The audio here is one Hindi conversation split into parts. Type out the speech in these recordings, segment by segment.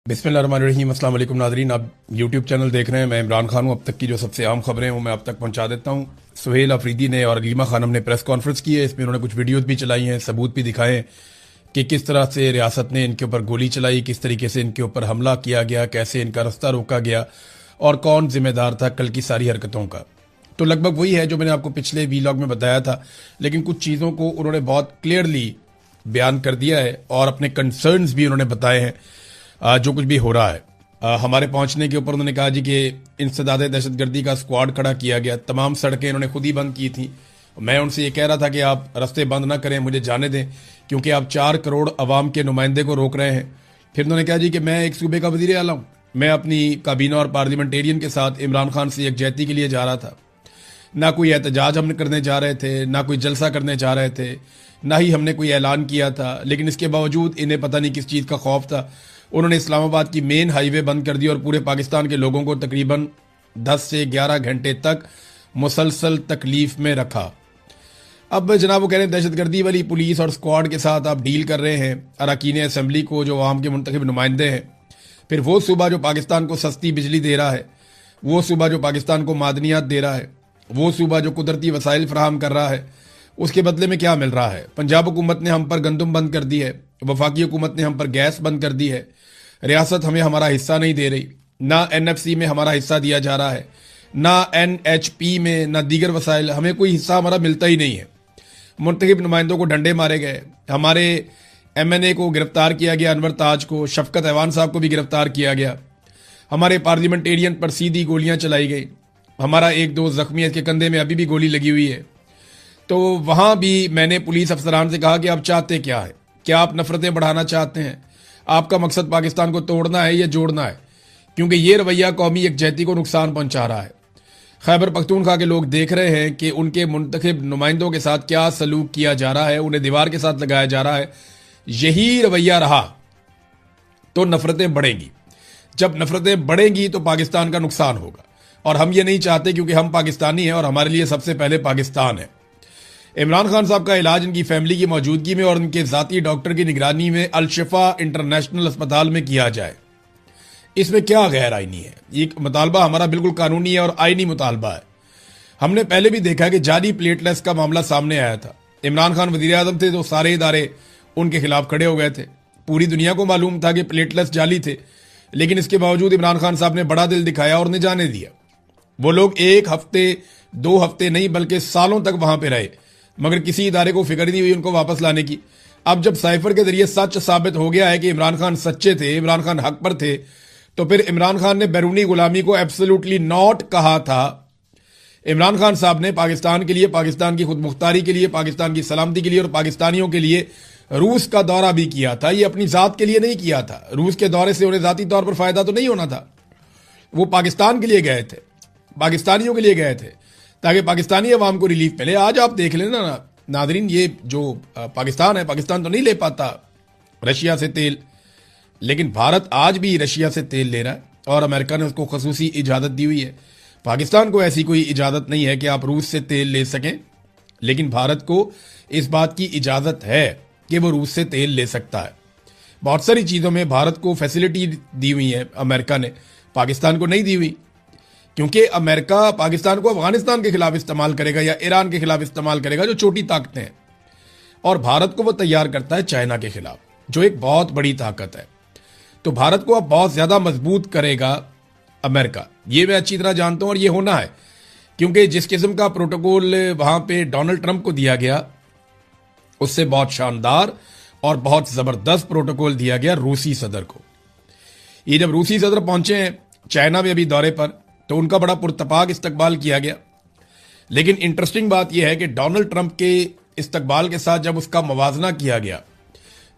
बिस्मिल्लाहिर्रहमानिर्रहीम। अस्सलाम वालेकुम नाज़रीन, आप यूट्यूब चैनल देख रहे हैं। मैं इमरान खान हूँ। अब तक की जो सबसे अहम खबरें हैं वो मैं आप तक पहुँचा देता हूँ। सुहेल अफरीदी ने और अलीमा खानम ने प्रेस कॉन्फ्रेंस की है। इसमें उन्होंने कुछ वीडियोज़ भी चलाई हैं, सबूत भी दिखाए हैं कि किस तरह से रियासत ने इनके ऊपर गोली चलाई, किस तरीके से इनके ऊपर हमला किया गया, कैसे इनका रास्ता रोका गया और कौन जिम्मेदार था कल की सारी हरकतों का। तो लगभग वही है जो मैंने आपको पिछले वीलॉग में बताया था, लेकिन कुछ चीज़ों को उन्होंने बहुत क्लियरली बयान कर दिया है और अपने कंसर्न्स भी उन्होंने बताए हैं जो कुछ भी हो रहा है। हमारे पहुंचने के ऊपर उन्होंने कहा जी कि इंसदाद दहशतगर्दी का स्क्वाड खड़ा किया गया, तमाम सड़कें इन्होंने खुद ही बंद की थी। मैं उनसे ये कह रहा था कि आप रास्ते बंद ना करें, मुझे जाने दें, क्योंकि आप 4 करोड़ अवाम के नुमाइंदे को रोक रहे हैं। फिर उन्होंने कहा जी कि मैं एक सूबे का वजीर आला हूँ, मैं अपनी काबीना और पार्लियामेंटेरियन के साथ इमरान खान से यकजहती के लिए जा रहा था। ना कोई एहतजाज हम करने जा रहे थे, ना कोई जलसा करने जा रहे थे, ना ही हमने कोई ऐलान किया था, लेकिन इसके बावजूद इन्हें पता नहीं किस चीज़ का खौफ था। उन्होंने इस्लामाबाद की मेन हाईवे बंद कर दी और पूरे पाकिस्तान के लोगों को तकरीबन 10 से 11 घंटे तक मुसलसल तकलीफ में रखा। अब जनाब वो कह रहे हैं दहशतगर्दी वाली पुलिस और स्क्वाड के साथ आप डील कर रहे हैं अरकान असम्बली को, जो आवाम के मुंतखब नुमाइंदे हैं। फिर वो सूबा जो पाकिस्तान को सस्ती बिजली दे रहा है, वो सूबा जो पाकिस्तान को मादनियात दे रहा है, वो सूबा जो कुदरती वसाइल फराहम कर रहा है, उसके बदले में क्या मिल रहा है? पंजाब हुकूमत ने हम पर गंदम बंद कर दी है, वफाकी हुकूमत ने हम पर गैस बंद कर दी है, रियासत हमें हमारा हिस्सा नहीं दे रही, ना NFC में हमारा हिस्सा दिया जा रहा है, ना NHP में, ना दीगर वसाइल, हमें कोई हिस्सा हमारा मिलता ही नहीं है। मुंतखब नुमाइंदों को डंडे मारे गए, हमारे MNA को गिरफ्तार किया गया, अनवर ताज को, शफकत ऐवान साहब को भी गिरफ्तार किया गया, हमारे पार्लियामेंटेरियन पर सीधी गोलियां चलाई गई, हमारा एक दोस्त जख्मी है, इसके कंधे में अभी भी गोली लगी हुई है। तो वहां भी मैंने पुलिस अफसरान से कहा कि आप चाहते क्या है? क्या आप नफरतें बढ़ाना चाहते हैं? आपका मकसद पाकिस्तान को तोड़ना है या जोड़ना है? क्योंकि ये रवैया कौमी यकजहती को नुकसान पहुंचा रहा है। खैबर पख्तूनख्वा के लोग देख रहे हैं कि उनके मुंतखब नुमाइंदों के साथ क्या सलूक किया जा रहा है, उन्हें दीवार के साथ लगाया जा रहा है। यही रवैया रहा तो नफरतें बढ़ेंगी। जब नफरतें बढ़ेंगी तो पाकिस्तान का नुकसान होगा, और हम ये नहीं चाहते, क्योंकि हम पाकिस्तानी हैं और हमारे लिए सबसे पहले पाकिस्तान है। इमरान खान साहब का इलाज इनकी फैमिली की मौजूदगी में और उनके जाती डॉक्टर की निगरानी में अल-शिफा इंटरनेशनल अस्पताल में किया जाए। इसमें क्या गैर आईनी है? ये मुतालबा हमारा बिल्कुल कानूनी है और आईनी मुतालबा है। हमने पहले भी देखा कि जाली प्लेटलेट्स का मामला सामने आया था। इमरान खान वजीर आजम थे तो सारे इदारे उनके खिलाफ खड़े हो गए थे। पूरी दुनिया को मालूम था कि प्लेटलेट्स जाली थे, लेकिन इसके बावजूद इमरान खान साहब ने बड़ा दिल दिखाया और उन्हें जाने दिया। वो लोग 1 हफ्ते 2 हफ्ते नहीं बल्कि सालों तक वहां पर रहे, मगर किसी इदारे को फिक्र नहीं हुई उनको वापस लाने की। अब जब साइफर के जरिए सच साबित हो गया है कि इमरान खान सच्चे थे, इमरान खान हक पर थे, तो फिर इमरान खान ने बैरूनी गुलामी को एब्सोल्युटली नॉट कहा था। इमरान खान साहब ने पाकिस्तान के लिए, पाकिस्तान की खुद मुख्तारी के लिए, पाकिस्तान की सलामती के लिए और पाकिस्तानियों के लिए रूस का दौरा भी किया था। ये अपनी जात के लिए नहीं किया था। रूस के दौरे से उन्हें जाती तौर पर फायदा तो नहीं होना था। वो पाकिस्तान के लिए गए थे, पाकिस्तानियों के लिए गए थे, ताकि पाकिस्तानी अवाम को रिलीफ मिले। आज आप देख लेना नादरीन, ये जो पाकिस्तान है, पाकिस्तान तो नहीं ले पाता रशिया से तेल, लेकिन भारत आज भी रशिया से तेल ले रहा है और अमेरिका ने उसको खसूसी इजाजत दी हुई है। पाकिस्तान को ऐसी कोई इजाजत नहीं है कि आप रूस से तेल ले सकें, लेकिन भारत को इस बात की इजाजत है कि वो रूस से तेल ले सकता है। बहुत सारी चीजों में भारत को फैसिलिटी दी हुई है अमेरिका ने, पाकिस्तान को नहीं दी हुई, क्योंकि अमेरिका पाकिस्तान को अफगानिस्तान के खिलाफ इस्तेमाल करेगा या ईरान के खिलाफ इस्तेमाल करेगा, जो छोटी ताकतें हैं, और भारत को वो तैयार करता है चाइना के खिलाफ, जो एक बहुत बड़ी ताकत है। तो भारत को अब बहुत ज्यादा मजबूत करेगा अमेरिका, ये मैं अच्छी तरह जानता हूं, और ये होना है, क्योंकि जिस किस्म का प्रोटोकॉल वहां पे डोनाल्ड ट्रंप को दिया गया, उससे बहुत शानदार और बहुत जबरदस्त प्रोटोकॉल दिया गया रूसी सदर को। ये जब रूसी सदर पहुंचे हैं चाइना में अभी दौरे पर, तो उनका बड़ा पुरतपाक इस्तकबाल किया गया। लेकिन इंटरेस्टिंग बात यह है कि डोनाल्ड ट्रंप के इस्तकबाल के साथ जब उसका मवाजना किया गया,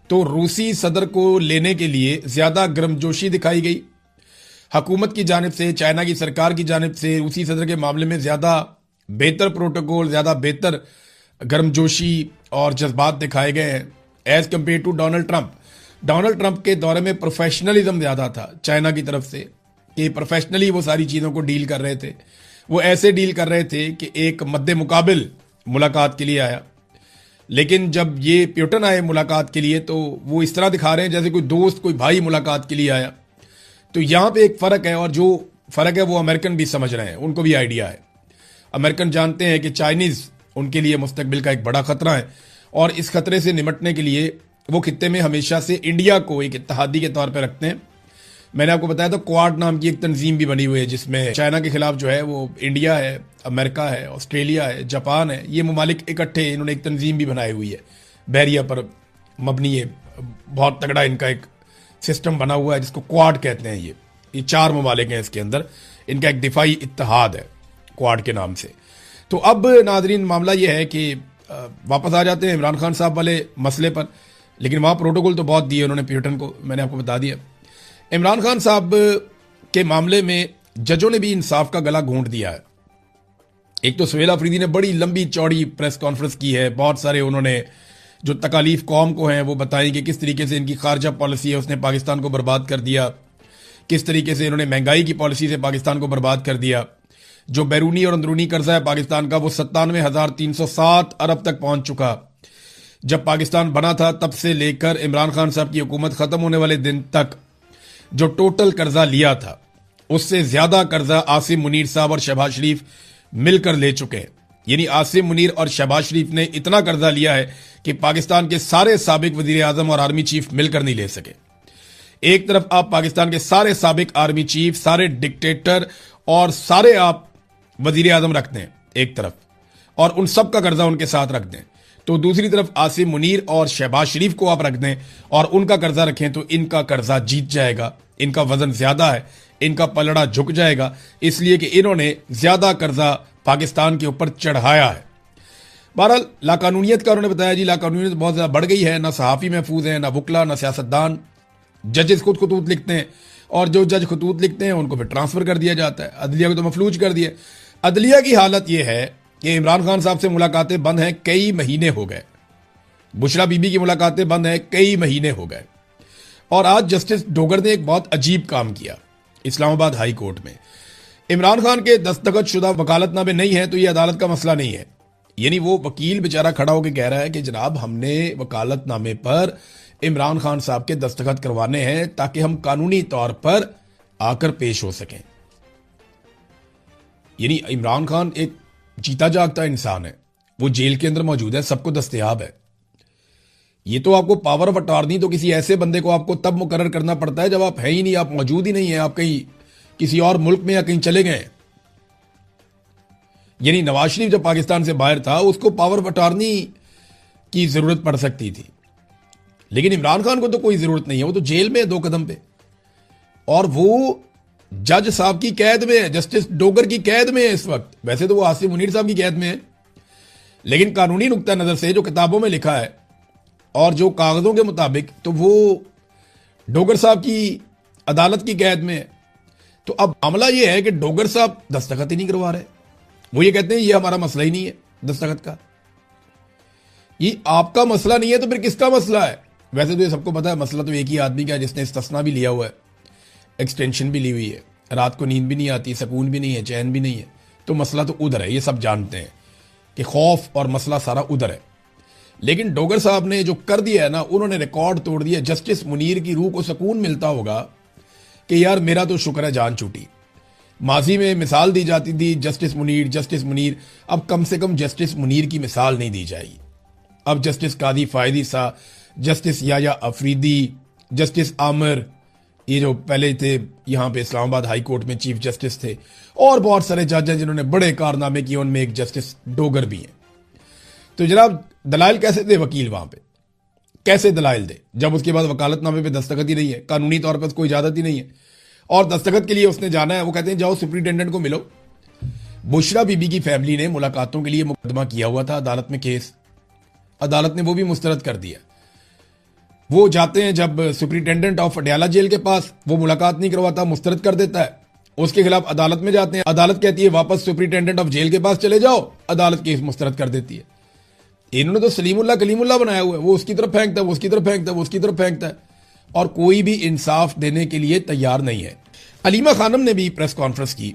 तो रूसी सदर को लेने के लिए ज्यादा गर्मजोशी दिखाई गई। हुकूमत की जानिब से, चाइना की सरकार की जानिब से रूसी सदर के मामले में ज्यादा बेहतर प्रोटोकॉल, ज्यादा बेहतर गर्मजोशी और जज्बात दिखाए गए हैं as compare to Donald Trump. Donald Trump के दौरे में प्रोफेशनलिज्म ज्यादा था चाइना की तरफ से, कि प्रोफेशनली वो सारी चीजों को डील कर रहे थे। वो ऐसे डील कर रहे थे कि एक मद्दे मुकाबिल मुलाकात के लिए आया, लेकिन जब ये प्यूटन आए मुलाकात के लिए तो वो इस तरह दिखा रहे हैं जैसे कोई दोस्त, कोई भाई मुलाकात के लिए आया। तो यहां पे एक फर्क है, और जो फर्क है वो अमेरिकन भी समझ रहे हैं, उनको भी आइडिया है। अमेरिकन जानते हैं कि चाइनीज उनके लिए मुस्तकबिल का एक बड़ा खतरा है, और इस खतरे से निपटने के लिए वो खित्ते में हमेशा से इंडिया को एक इत्तेहादी के तौर पर रखते हैं। मैंने आपको बताया था क्वाड नाम की एक तंजीम भी बनी हुई है, जिसमें चाइना के खिलाफ जो है वो इंडिया है, अमेरिका है, ऑस्ट्रेलिया है, जापान है, ये ममालिक इकट्ठे इन्होंने एक तंजीम भी बनाई हुई है, बहरिया पर मबनी है, बहुत तगड़ा इनका एक सिस्टम बना हुआ है जिसको क्वाड कहते हैं। ये 4 ममालिक हैं इसके अंदर, इनका एक दिफाई इत्तेहाद है क्वाड के नाम से। तो अब नाजरीन मामला ये है कि वापस आ जाते हैं इमरान खान साहब वाले मसले पर, लेकिन वहाँ प्रोटोकॉल तो बहुत दिए उन्होंने प्यूटन को, मैंने आपको बता दिया। इमरान खान साहब के मामले में जजों ने भी इंसाफ का गला घोंट दिया है। एक तो सुहेल अफरीदी ने बड़ी लंबी चौड़ी प्रेस कॉन्फ्रेंस की है, बहुत सारे उन्होंने जो तकालीफ कौम को हैं वो बताई कि किस तरीके से इनकी खारजा पॉलिसी है उसने पाकिस्तान को बर्बाद कर दिया, किस तरीके से इन्होंने महंगाई की पॉलिसी से पाकिस्तान को बर्बाद कर दिया। जो बैरूनी और अंदरूनी कर्जा है पाकिस्तान का वो 97,307 अरब तक पहुंच चुका। जब पाकिस्तान बना था तब से लेकर इमरान खान साहब की हुकूमत खत्म होने वाले दिन तक जो टोटल कर्जा लिया था उससे ज्यादा कर्जा आसिम मुनीर साहब और शहबाज शरीफ मिलकर ले चुके हैं। यानी आसिम मुनीर और शहबाज शरीफ ने इतना कर्जा लिया है कि पाकिस्तान के सारे साबिक वजीर आजम और आर्मी चीफ मिलकर नहीं ले सके। एक तरफ आप पाकिस्तान के सारे साबिक आर्मी चीफ, सारे डिक्टेटर और सारे आप वजीर आजम रखते हैं एक तरफ, और उन सब का कर्जा उनके साथ रख दें, तो दूसरी तरफ आसिम मुनीर और शहबाज शरीफ को आप रख दें और उनका कर्जा रखें, तो इनका कर्जा जीत जाएगा। इनका वजन ज्यादा है, इनका पलड़ा झुक जाएगा, इसलिए कि इन्होंने ज्यादा कर्जा पाकिस्तान के ऊपर चढ़ाया है। बहरहाल लाकानूनियत का उन्होंने बताया जी, लाकानूनियत बहुत ज्यादा बढ़ गई है, ना सहाफ़ी महफूज है, ना वकला, ना सियासतदान। जजेस खुद खतूत लिखते हैं, और जो जज खतूत लिखते हैं उनको फिर ट्रांसफर कर दिया जाता है, अदलिया को तो मफलूज कर दिया। अदलिया की हालत यह है कि इमरान खान साहब से मुलाकातें बंद हैं, कई महीने हो गए। बुशरा बीबी की मुलाकातें बंद हैं, कई महीने हो गए। और आज जस्टिस डोगर ने एक बहुत अजीब काम किया इस्लामाबाद हाई कोर्ट में। इमरान खान के दस्तखत शुदा वकालतनामे नहीं है तो यह अदालत का मसला नहीं है। यानी वो वकील बेचारा खड़ा होकर कह रहा है कि जनाब हमने वकालतनामे पर इमरान खान साहब के दस्तखत करवाने हैं ताकि हम कानूनी तौर पर आकर पेश हो सकें। यानी इमरान खान एक जीता जागता इंसान है, वो जेल के अंदर मौजूद है, सबको दस्तयाब है। ये तो आपको पावर ऑफ अटॉर्नी तो किसी ऐसे बंदे को आपको तब मुकर्रर करना पड़ता है जब आप है ही नहीं, आप मौजूद ही नहीं है, आप कहीं किसी और मुल्क में या कहीं चले गए। यानी नवाज शरीफ जब पाकिस्तान से बाहर था उसको पावर ऑफ अटॉर्नी की जरूरत पड़ सकती थी, लेकिन इमरान खान को तो कोई जरूरत नहीं है, वो तो जेल में है 2 कदम पे, और वो जज साहब की कैद में है, जस्टिस डोगर की कैद में है इस वक्त। वैसे तो वो आसिम मुनीर साहब की कैद में है, लेकिन कानूनी नुक्ता नजर से जो किताबों में लिखा है और जो कागजों के मुताबिक तो वो डोगर साहब की अदालत की कैद में है। तो अब मामला ये है कि डोगर साहब दस्तखत ही नहीं करवा रहे। वो ये कहते हैं ये हमारा मसला ही नहीं है दस्तखत का, ये आपका मसला नहीं है तो फिर किसका मसला है? वैसे तो ये सबको पता है मसला तो एक ही आदमी का है जिसने इस्तिस्ना भी लिया हुआ है, एक्सटेंशन भी ली हुई है, रात को नींद भी नहीं आती, सुकून भी नहीं है, चैन भी नहीं है, तो मसला तो उधर है। ये सब जानते हैं कि खौफ और मसला सारा उधर है। लेकिन डोगर साहब ने जो कर दिया है ना, उन्होंने रिकॉर्ड तोड़ दिया। जस्टिस मुनीर की रूह को सुकून मिलता होगा कि यार मेरा तो शुक्र है जान छूटी। माजी में मिसाल दी जाती थी जस्टिस मुनीर, अब कम से कम जस्टिस मुनीर की मिसाल नहीं दी जाएगी। अब जस्टिस कादी फायदी सा, जस्टिस याया अफरीदी, जस्टिस आमिर, ये जो पहले थे यहाँ पे इस्लामाबाद हाई कोर्ट में चीफ जस्टिस थे, और बहुत सारे जज हैं जिन्होंने बड़े कारनामे किए, उनमें एक जस्टिस डोगर भी हैं। तो जनाब दलाइल कैसे दे वकील वहां पे, कैसे दलाइल दे जब उसके बाद वकालतनामे पे दस्तखत ही नहीं है, कानूनी तौर पर कोई इजाजत ही नहीं है, और दस्तखत के लिए उसने जाना है। वो कहते हैं जाओ सुप्रिंटेंडेंट को मिलो। बुशरा बीबी की फैमिली ने मुलाकातों के लिए मुकदमा किया हुआ था अदालत में केस, अदालत ने वो भी मुस्तरद कर दिया। वो जाते हैं जब सुप्रिंटेंडेंट ऑफ अडयाला जेल के पास, वो मुलाकात नहीं करवाता, मुस्तरद कर देता है। उसके खिलाफ अदालत में जाते हैं, अदालत कहती है वापस सुप्रिंटेंडेंट ऑफ जेल के पास चले जाओ, अदालत केस मुस्तरद कर देती है। इन्होंने तो सलीमुल्लाह कलीमुल्लाह बनाया हुआ है, वो उसकी तरफ फेंकता है, वो उसकी तरफ फेंकता है, वो उसकी तरफ फेंकता है, और कोई भी इंसाफ देने के लिए तैयार नहीं है। अलीमा खानम ने भी प्रेस कॉन्फ्रेंस की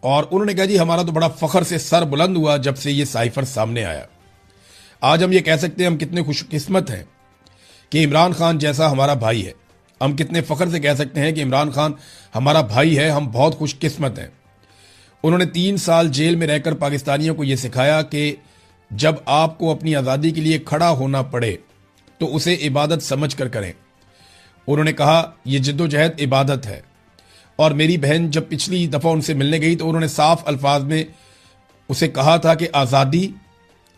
और उन्होंने कहा जी हमारा तो बड़ा फख्र से सर बुलंद हुआ जब से ये साइफर सामने आया। आज हम ये कह सकते हैं हम कितने खुशकिस्मत हैं कि इमरान खान जैसा हमारा भाई है, हम कितने फख्र से कह सकते हैं कि इमरान खान हमारा भाई है, हम बहुत खुशकिस्मत हैं। उन्होंने 3 साल जेल में रहकर पाकिस्तानियों को यह सिखाया कि जब आपको अपनी आज़ादी के लिए खड़ा होना पड़े तो उसे इबादत समझ कर करें। उन्होंने कहा यह जद्दोजहद इबादत है। और मेरी बहन जब पिछली दफ़ा उनसे मिलने गई तो उन्होंने साफ अल्फाज में उसे कहा था कि आज़ादी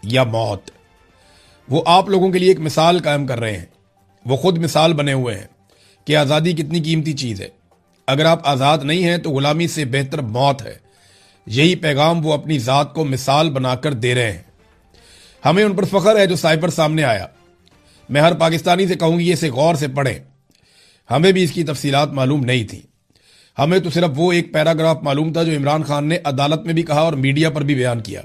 या मौत। वो आप लोगों के लिए एक मिसाल कायम कर रहे हैं, वो खुद मिसाल बने हुए हैं कि आज़ादी कितनी कीमती चीज़ है। अगर आप आज़ाद नहीं हैं तो गुलामी से बेहतर मौत है। यही पैगाम वो अपनी ज़ात को मिसाल बनाकर दे रहे हैं। हमें उन पर फख्र है जो साइफर सामने आया। मैं हर पाकिस्तानी से कहूंगी ये इसे गौर से पढ़ें। हमें भी इसकी तफसीलात मालूम नहीं थी। हमें तो सिर्फ वो एक पैराग्राफ मालूम था जो इमरान खान ने अदालत में भी कहा और मीडिया पर भी बयान किया।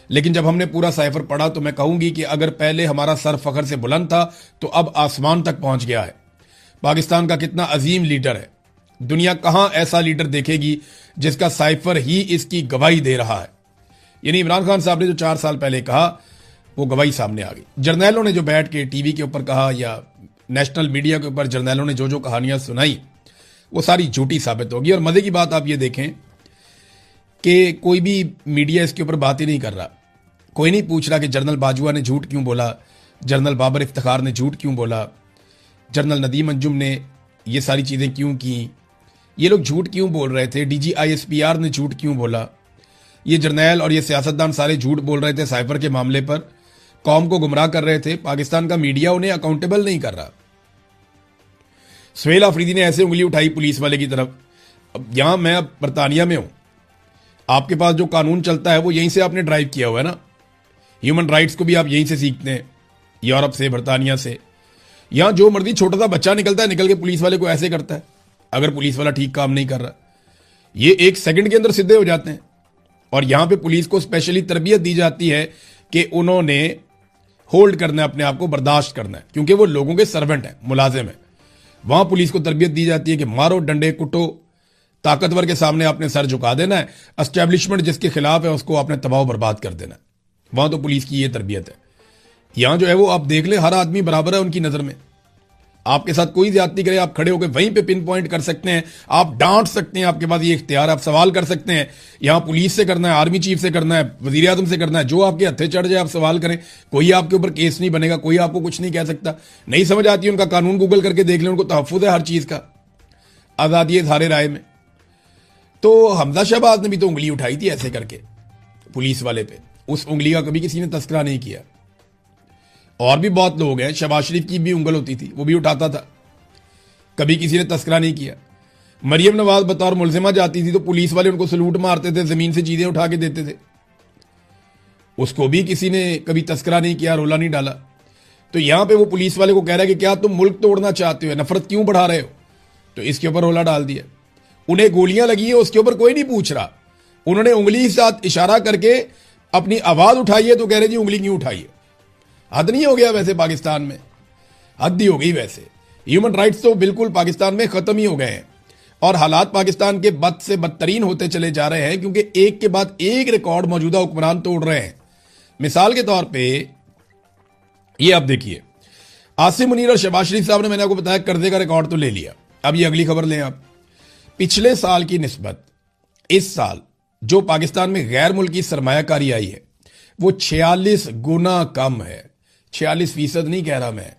लेकिन जब हमने पूरा साइफर पढ़ा तो मैं कहूंगी कि अगर पहले हमारा सर फख्र से बुलंद था तो अब आसमान तक पहुंच गया है। पाकिस्तान का कितना अजीम लीडर है। दुनिया कहां ऐसा लीडर देखेगी जिसका साइफर ही इसकी गवाही दे रहा है। यानी इमरान खान साहब ने जो 4 साल पहले कहा वो गवाही सामने आ गई। जर्नैलों ने जो बैठ के टीवी के ऊपर कहा या नेशनल मीडिया के ऊपर जर्नैलों ने जो जो कहानियां सुनाई वो सारी झूठी साबित होगी। और मजे की बात आप ये देखें कि कोई भी मीडिया इसके ऊपर बात ही नहीं कर रहा। कोई नहीं पूछ रहा कि जनरल बाजवा ने झूठ क्यों बोला, जनरल बाबर इफ्तिखार ने झूठ क्यों बोला, जनरल नदीम अंजुम ने ये सारी चीज़ें क्यों की, ये लोग झूठ क्यों बोल रहे थे, DGISPR ने झूठ क्यों बोला, ये जर्नैल और ये सियासतदान सारे झूठ बोल रहे थे साइफर के मामले पर, कौम को गुमराह कर रहे थे। पाकिस्तान का मीडिया उन्हें अकाउंटेबल नहीं कर रहा। सुहेल आफरीदी ने ऐसे उंगली उठाई पुलिस वाले की तरफ। अब यहां मैं अब बरतानिया में हूं, आपके पास जो कानून चलता है वो यहीं से आपने ड्राइव किया हुआ है ना। ह्यूमन राइट्स को भी आप यहीं से सीखते हैं, यूरोप से, बरतानिया से। यहां जो मर्जी छोटा सा बच्चा निकलता है, निकल के पुलिस वाले को ऐसे करता है अगर पुलिस वाला ठीक काम नहीं कर रहा। ये 1 सेकंड के अंदर सीधे हो जाते हैं। और यहां पे पुलिस को स्पेशली तरबियत दी जाती है कि उन्होंने होल्ड करना है, अपने आप को बर्दाश्त करना है, क्योंकि वो लोगों के सर्वेंट हैं, मुलाजिम है। वहां पुलिस को तरबियत दी जाती है कि मारो, डंडे, कुटो, ताकतवर के सामने आपने सर झुका देना है, एस्टेब्लिशमेंट जिसके खिलाफ है उसको आपने तबाह बर्बाद कर देना है। वहां तो पुलिस की ये तरबियत है। यहां जो है वो आप देख लें, हर आदमी बराबर है उनकी नजर में। आपके साथ कोई ज्यादती करे आप खड़े होकर वहीं पे पिन पॉइंट कर सकते हैं, आप डांट सकते हैं, आपके पास ये इख्तियार, आप सवाल कर सकते हैं। यहां पुलिस से करना है, आर्मी चीफ से करना है, वजीर आजम से करना है, जो आपके हत्थे चढ़ जाए आप सवाल करें। कोई आपके ऊपर केस नहीं बनेगा, कोई आपको कुछ नहीं कह सकता। नहीं समझ आती उनका कानून गूगल करके देख लें, उनको तहफ्फुज़ है हर चीज का, आजादी इज़हार राय में। तो हमजा शहबाज ने भी तो उंगली उठाई थी ऐसे करके पुलिस वाले पे, उस उंगली का कभी किसी ने तस्करा नहीं किया। और भी बहुत लोग हैं, शहबाज शरीफ की भी उंगल होती थी, वो भी उठाता था, कभी किसी ने तस्करा नहीं किया। मरियम नवाज बतौर मुलजिमा जाती थी तो पुलिस वाले उनको सलूट मारते थे, जमीन से चीजें उठा के देते थे, उसको भी किसी ने कभी तस्करा नहीं किया, रोला नहीं डाला। तो यहां पे वो पुलिस वाले को कह रहा है कि क्या तुम मुल्क तोड़ना चाहते हो, नफरत क्यों बढ़ा रहे हो, तो इसके ऊपर रोला डाल दिया। उन्हें गोलियां लगी है, उसके ऊपर कोई नहीं पूछ रहा। उन्होंने उंगली के साथ इशारा करके अपनी आवाज उठाई है तो कह रहे जी उंगली क्यों उठाई है। हद नहीं हो गया वैसे पाकिस्तान में, हद ही हो गई वैसे। ह्यूमन राइट्स तो बिल्कुल पाकिस्तान में खत्म ही हो गए हैं और हालात पाकिस्तान के बद से बदतरीन होते चले जा रहे हैं, क्योंकि एक के बाद एक रिकॉर्ड मौजूदा हुक्मरान तोड़ रहे हैं। मिसाल के तौर पे ये आप देखिए, आसिम मुनीर और शहबाज शरीफ साहब ने, मैंने आपको बताया, कर्जे का रिकॉर्ड तो ले लिया। अब ये अगली खबर लें आप। पिछले साल की निस्बत इस साल जो पाकिस्तान में गैर मुल्की सरमायाकारी आई है वो 46 गुना कम है। 46% नहीं कह रहा मैं,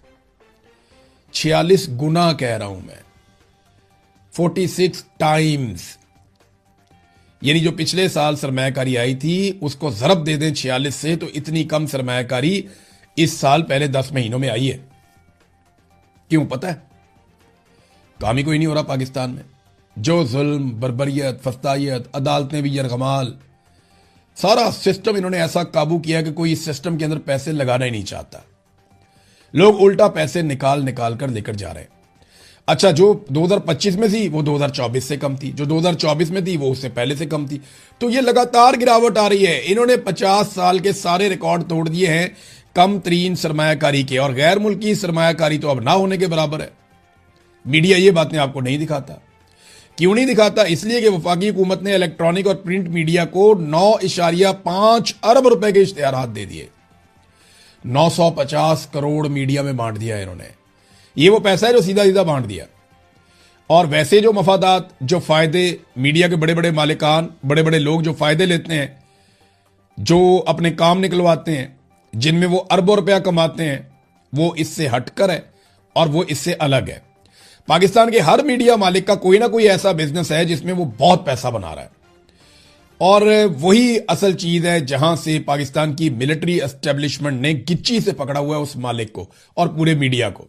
46 गुना कह रहा हूं मैं, 46 टाइम्स। यानी जो पिछले साल सरमायाकारी आई थी उसको जरब दे दें 46 से, तो इतनी कम सरमायाकारी इस साल पहले 10 महीनों में आई है। क्यों पता है? काम ही कोई नहीं हो रहा पाकिस्तान में। जो जुल्म, बर्बरियत, फस्तायत, अदालतें भी यरगमाल, सारा सिस्टम इन्होंने ऐसा काबू किया कि कोई इस सिस्टम के अंदर पैसे लगाना ही नहीं चाहता। लोग उल्टा पैसे निकाल निकाल कर लेकर जा रहे हैं। अच्छा, जो 2025 में थी वो 2024 से कम थी, जो 2024 में थी वो उससे पहले से कम थी। तो ये लगातार गिरावट आ रही है। इन्होंने 50 साल के सारे रिकॉर्ड तोड़ दिए हैं कम तरीन सरमायाकारी के, और गैर मुल्की सरमायाकारी तो अब ना होने के बराबर है। मीडिया ये बातें आपको नहीं दिखाता। क्यों नहीं दिखाता? इसलिए कि वफाकी हुकूमत ने इलेक्ट्रॉनिक और प्रिंट मीडिया को 9.5 अरब रुपए के इश्तेहारात दे दिए। 950 करोड़ मीडिया में बांट दिया इन्होंने। ये वो पैसा है जो सीधा सीधा बांट दिया। और वैसे जो मफादात, जो फायदे मीडिया के बड़े बड़े मालिकान, बड़े बड़े लोग जो फायदे लेते हैं, जो अपने काम निकलवाते हैं, जिनमें वो अरबों रुपया कमाते हैं, वो इससे हटकर है और वो इससे अलग है। पाकिस्तान के हर मीडिया मालिक का कोई ना कोई ऐसा बिजनेस है जिसमें वो बहुत पैसा बना रहा है, और वही असल चीज है जहां से पाकिस्तान की मिलिट्री एस्टेब्लिशमेंट ने गिच्ची से पकड़ा हुआ है उस मालिक को और पूरे मीडिया को।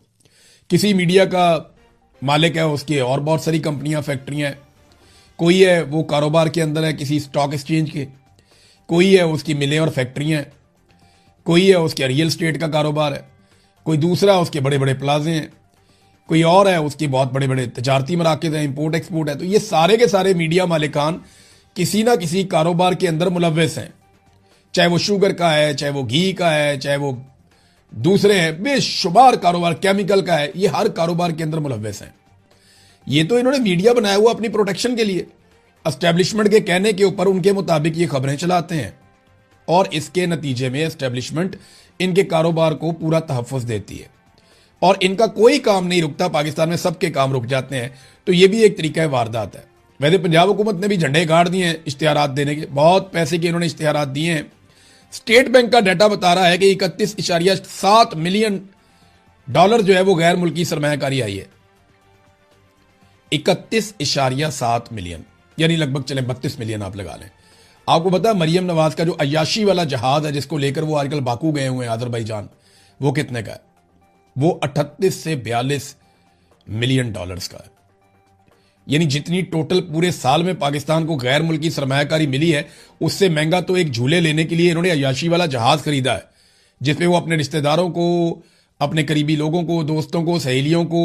किसी मीडिया का मालिक है, उसकी और बहुत सारी कंपनियां, फैक्ट्रियां हैं। कोई है वो कारोबार के अंदर है किसी स्टॉक एक्सचेंज के, कोई है उसकी मिलें और फैक्ट्रियां हैं, कोई है उसके रियल एस्टेट का कारोबार है, कोई दूसरा उसके बड़े बड़े प्लाजे हैं, कोई और है उसके बहुत बड़े बड़े तजारती मराकज़ हैं, इंपोर्ट एक्सपोर्ट है। तो ये सारे के सारे मीडिया मालिकान किसी ना किसी कारोबार के अंदर मुलव्वस हैं, चाहे वो शुगर का है, चाहे वो घी का है, चाहे वो दूसरे हैं, बेशुमार कारोबार, केमिकल का है, ये हर कारोबार के अंदर मुलव्वस हैं। ये तो इन्होंने मीडिया बनाया हुआ अपनी प्रोटेक्शन के लिए, एस्टेब्लिशमेंट के कहने के ऊपर उनके मुताबिक ये खबरें चलाते हैं, और इसके नतीजे में एस्टेब्लिशमेंट इनके कारोबार को पूरा तहफ़्फ़ुज़ देती है और इनका कोई काम नहीं रुकता। पाकिस्तान में सबके काम रुक जाते हैं। तो ये भी एक तरीका वारदात है। वैसे पंजाब हुकूमत ने भी झंडे गाड़ दिए हैं इश्तिहारात देने के, बहुत पैसे के इन्होंने इश्तिहारात दिए हैं। स्टेट बैंक का डाटा बता रहा है कि 31.7 मिलियन डॉलर जो है वो गैर मुल्की सरमायाकारी आई है। 31.7 मिलियन, यानी लगभग चले 32 मिलियन आप लगा लें। आपको पता है मरियम नवाज का जो अय्याशी वाला जहाज है जिसको लेकर वो आजकल बाकू गए हुए हैं अजरबैजान, वो कितने का है? वो 38 से 42 मिलियन डॉलर्स का है। यानी जितनी टोटल पूरे साल में पाकिस्तान को गैर मुल्की सरमायाकारी मिली है, उससे महंगा तो एक झूले लेने के लिए इन्होंने अय्याशी वाला जहाज खरीदा है, जिसमें वो अपने रिश्तेदारों को, अपने करीबी लोगों को, दोस्तों को, सहेलियों को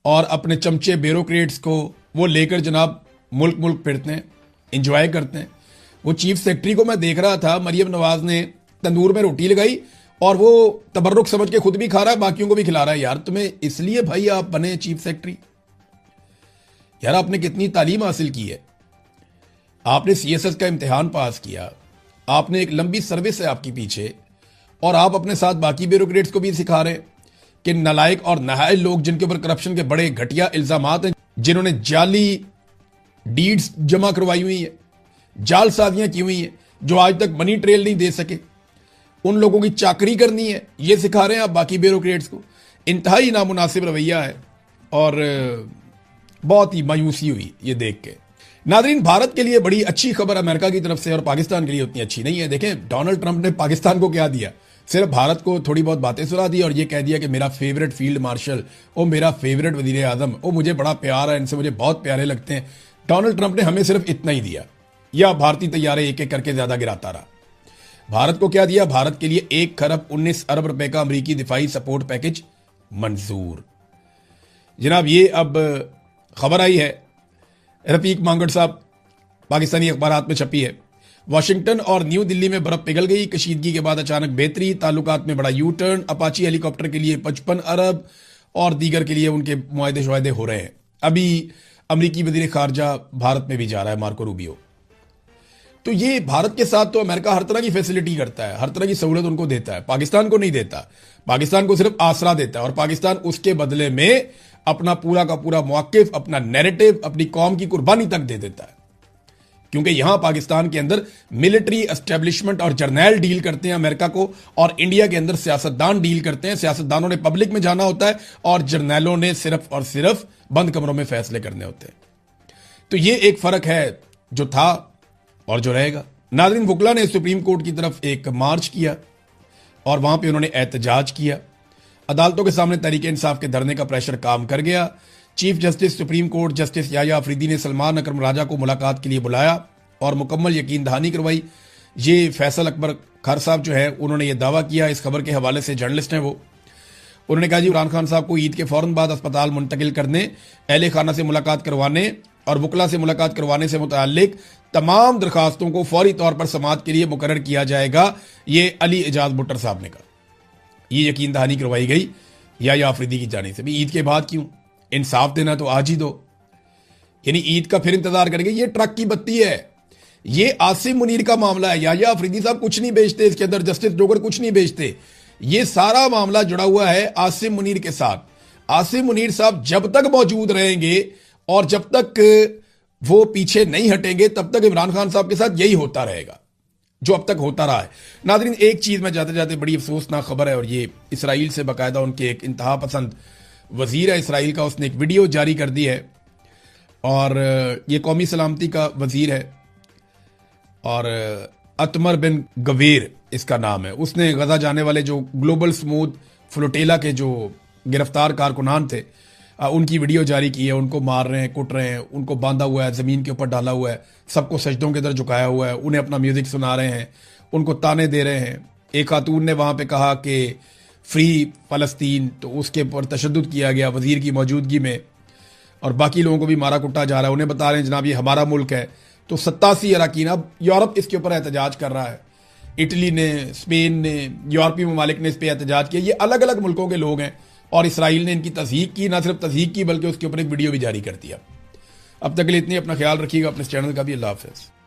और अपने चमचे ब्यूरोक्रेट्स को वो लेकर जनाब मुल्क मुल्क फिरते हैं, इंजॉय करते हैं। वो चीफ सेक्रेटरी को मैं देख रहा था, मरियम नवाज ने तंदूर में रोटी लगाई और वो तबर्रुक समझ के खुद भी खा रहा है, बाकियों को भी खिला रहा है। यार तुम्हें इसलिए भाई आप बने चीफ सेक्रेटरी? यार आपने कितनी तालीम हासिल की है, आपने सीएसएस का इम्तिहान पास किया, आपने एक लंबी सर्विस है आपकी पीछे, और आप अपने साथ बाकी ब्यूरोक्रेट्स को भी सिखा रहे हैं कि नालायक और नाहल लोग जिनके ऊपर करप्शन के बड़े घटिया इल्जामात हैं, जिन्होंने जाली डीड्स जमा करवाई हुई है, जालसाजियां की हुई हैं, जो आज तक मनी ट्रेल नहीं दे सके, उन लोगों की चाकरी करनी है, ये सिखा रहे हैं आप बाकी ब्यूरोक्रेट्स को। इंतहाई नामुनासिब रवैया है और बहुत ही मायूसी हुई ये देख के। नाज़रीन, भारत के लिए बड़ी अच्छी खबर अमेरिका की तरफ से और पाकिस्तान के लिए उतनी अच्छी नहीं है। देखें, डोनाल्ड ट्रंप ने पाकिस्तान को क्या दिया? सिर्फ भारत को थोड़ी बहुत बातें सुना दी और ये कह दिया कि मेरा फेवरेट फील्ड मार्शल, ओ मेरा फेवरेट वजीर आजम, ओ मुझे बड़ा प्यार है, इनसे मुझे बहुत प्यारे लगते हैं। डोनाल्ड ट्रंप ने हमें सिर्फ इतना ही दिया, या भारतीय तैयारे एक एक करके ज्यादा गिराता रहा। भारत को क्या दिया? भारत के लिए 1 खरब 19 अरब रुपए का अमरीकी दिफाई सपोर्ट पैकेज मंजूर। जनाब, ये अब खबर आई है, रफीक मांगड़ साहब, पाकिस्तानी अखबारात में छपी है। वाशिंगटन और न्यू दिल्ली में बर्फ पिघल गई, कशीदगी के बाद अचानक बेहतरी, ताल्लुकात में बड़ा यू टर्न, अपाची हेलीकॉप्टर के लिए 55 अरब और दीगर के लिए उनके मुआहदे शुआहदे हो रहे हैं। अभी अमरीकी वजीर खारजा भारत में भी जा रहा है, मार्को रूबियो। तो ये भारत के साथ तो अमेरिका हर तरह की फैसिलिटी करता है, हर तरह की सहूलत उनको देता है, पाकिस्तान को नहीं देता। पाकिस्तान को सिर्फ आसरा देता है और पाकिस्तान उसके बदले में अपना पूरा का पूरा मौकिफ, अपना नैरेटिव, अपनी कौम की कुर्बानी तक दे देता है। क्योंकि यहां पाकिस्तान के अंदर मिलिट्री एस्टेब्लिशमेंट और जर्नैल डील करते हैं अमेरिका को, और इंडिया के अंदर सियासतदान डील करते हैं। सियासतदानों ने पब्लिक में जाना होता है और जर्नैलों ने सिर्फ और सिर्फ बंद कमरों में फैसले करने होते हैं। तो ये एक फर्क है जो था और जो रहेगा। नाज़रीन, वुकला ने सुप्रीम कोर्ट की तरफ एक मार्च किया और वहां पे उन्होंने एहतजाज किया। अदालतों के सामने तहरीक इंसाफ के धरने का प्रेशर काम कर गया। Chief justice supreme court justice Yahya Afridi ने सलमान अकरम राजा को मुलाकात के लिए बुलाया और मुकम्मल यकीन दहानी करवाई। ये फैसल अकबर खर साहब जो है उन्होंने ये दावा किया, इस खबर के हवाले से जर्नलिस्ट हैं वो, उन्होंने कहा जी इमरान खान साहब को ईद के फौरन बाद अस्पताल मुंतकिल करने, अहले खाना से मुलाकात करवाने और वुकला से मुलाकात करवाने से मुताल्लिक तमाम दरखास्तों को फौरी तौर पर समाअत के लिए मुकर्रर किया जाएगा, ये अली एजाज भुट्टर साहब ने कहा। ये यकीन दहानी करवाई गई या अफरीदी की जाने से। भी ईद के बाद क्यों? इंसाफ देना तो आज ही दो, यानी ईद का फिर इंतजार करेंगे। ये ट्रक की बत्ती है, ये आसिम मुनीर का मामला है। या अफरीदी साहब कुछ नहीं बेचते इसके अंदर, जस्टिस डोगर कुछ नहीं बेचते। ये सारा मामला जुड़ा हुआ है आसिम मुनीर के साथ। आसिम मुनीर साहब जब तक मौजूद रहेंगे और जब तक वो पीछे नहीं हटेंगे तब तक इमरान खान साहब के साथ यही होता रहेगा जो अब तक होता रहा है। नाज़रीन, एक चीज़ में जाते जाते बड़ी अफसोसनाक खबर है, और ये इसराइल से बाकायदा उनके एक इंतहा पसंद वजीर है इसराइल का, उसने एक वीडियो जारी कर दी है, और ये कौमी सलामती का वजीर है, और अतमर बिन गवीर इसका नाम है। उसने गजा जाने वाले जो ग्लोबल स्मूथ फ्लोटेला के जो गिरफ्तार कारकुनान थे उनकी वीडियो जारी की है। उनको मार रहे हैं, कुट रहे हैं, उनको बांधा हुआ है, ज़मीन के ऊपर डाला हुआ है, सबको सजदों के अंदर झुकाया हुआ है, उन्हें अपना म्यूज़िक सुना रहे हैं, उनको ताने दे रहे हैं। एक खातून ने वहाँ पे कहा कि फ्री फ़लस्तीन, तो उसके ऊपर तशद्दुद किया गया वज़ीर की मौजूदगी में, और बाकी लोगों को भी मारा कुटा जा रहा है। उन्हें बता रहे हैं जनाब ये हमारा मुल्क है। तो 87 अरकान, अब यूरोप इसके ऊपर एहतजाज कर रहा है, इटली ने, स्पेन ने, यूरोपीय ममालिक ने इस पर एहतजाज किया। ये अलग अलग मुल्कों के लोग हैं, और इसराइल ने इनकी तस्दीक की, ना सिर्फ तस्दीक की बल्कि उसके ऊपर एक वीडियो भी जारी कर दिया। अब तक के लिए इतनी, अपना ख्याल रखिएगा, अपने चैनल का भी। अल्लाह हाफ़िज़।